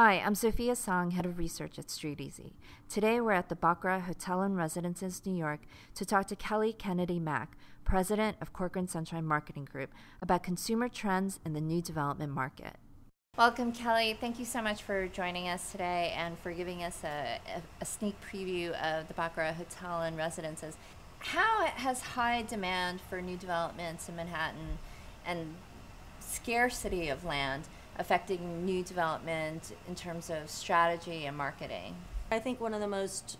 Hi, I'm Sophia Song, Head of Research at StreetEasy. Today we're at the Baccarat Hotel and Residences, New York, to talk to Kennedy Mack, President of Corcoran Sunshine Marketing Group, about consumer trends in the new development market. Welcome, Kelly. Thank you so much for joining us today and for giving us a sneak preview of the Baccarat Hotel and Residences. How has high demand for new developments in Manhattan and scarcity of land affecting new development in terms of strategy and marketing? I think one of the most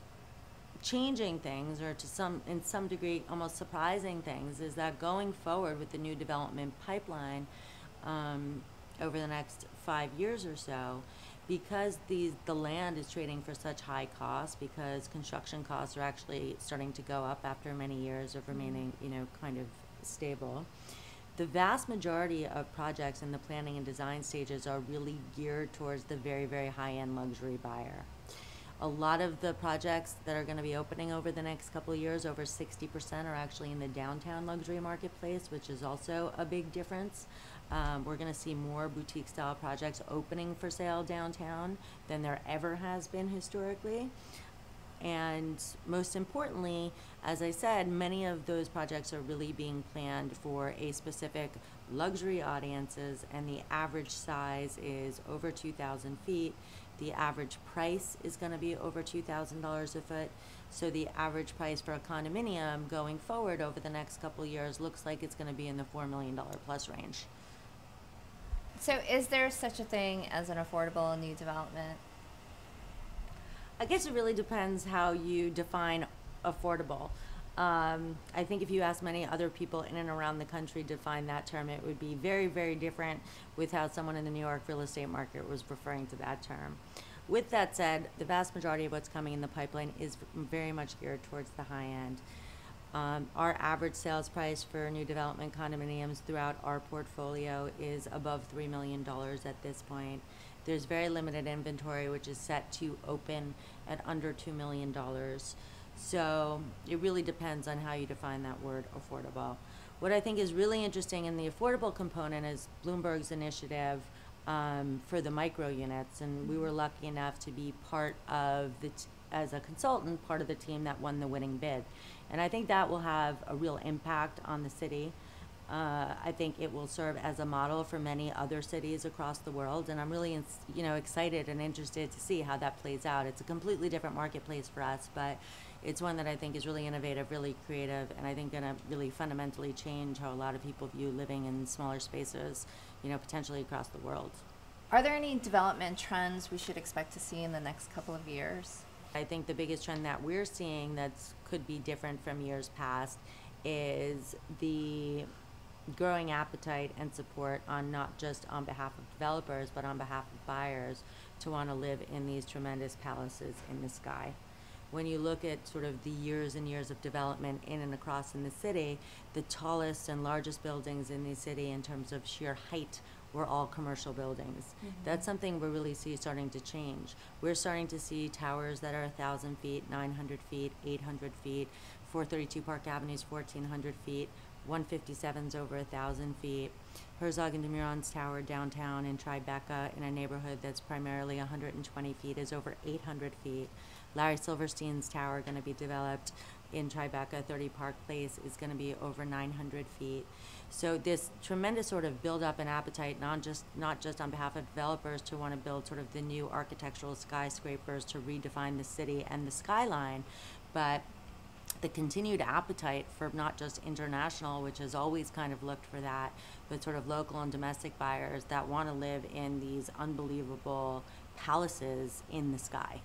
changing things, or in some degree almost surprising things, is that going forward with the new development pipeline over the next 5 years or so, because the land is trading for such high costs, because construction costs are actually starting to go up after many years of remaining, kind of stable. The vast majority of projects in the planning and design stages are really geared towards the very, very high-end luxury buyer. A lot of the projects that are going to be opening over the next couple of years, over 60%, are actually in the downtown luxury marketplace, which is also a big difference. We're going to see more boutique-style projects opening for sale downtown than there ever has been historically. And most importantly, as I said, many of those projects are really being planned for a specific luxury audiences, and the average size is over 2,000 feet. The average price is going to be over $2,000 a foot. So the average price for a condominium going forward over the next couple of years looks like it's going to be in the $4 million plus range. So is there such a thing as an affordable new development? I guess it really depends how you define affordable. I think if you ask many other people in and around the country to define that term, it would be very, very different with how someone in the New York real estate market was referring to that term. With that said, the vast majority of what's coming in the pipeline is very much geared towards the high end. Our average sales price for new development condominiums throughout our portfolio is above $3 million at this point. There's very limited inventory, which is set to open at under $2 million. So it really depends on how you define that word affordable. What I think is really interesting in the affordable component is Bloomberg's initiative for the micro units, and we were lucky enough to be part of as a consultant, part of the team that won the winning bid. And I think that will have a real impact on the city. I think it will serve as a model for many other cities across the world, and I'm really excited and interested to see how that plays out. It's a completely different marketplace for us, but it's one that I think is really innovative, really creative, and I think going to really fundamentally change how a lot of people view living in smaller spaces, potentially across the world. Are there any development trends we should expect to see in the next couple of years? I think the biggest trend that we're seeing that could be different from years past is the growing appetite and support not just on behalf of developers, but on behalf of buyers to want to live in these tremendous palaces in the sky. When you look at sort of the years and years of development in and across in the city, the tallest and largest buildings in the city in terms of sheer height were all commercial buildings. Mm-hmm. That's something we really see starting to change. We're starting to see towers that are 1,000 feet, 900 feet, 800 feet, 432 Park Avenue's 1,400 feet, 157's over 1,000 feet. Herzog and de Meuron's tower downtown in Tribeca in a neighborhood that's primarily 120 feet is over 800 feet. Larry Silverstein's tower, going to be developed in Tribeca, 30 Park Place, is going to be over 900 feet. So this tremendous sort of build-up and appetite, not just on behalf of developers to want to build sort of the new architectural skyscrapers to redefine the city and the skyline, but the continued appetite for not just international, which has always kind of looked for that, but sort of local and domestic buyers that want to live in these unbelievable palaces in the sky.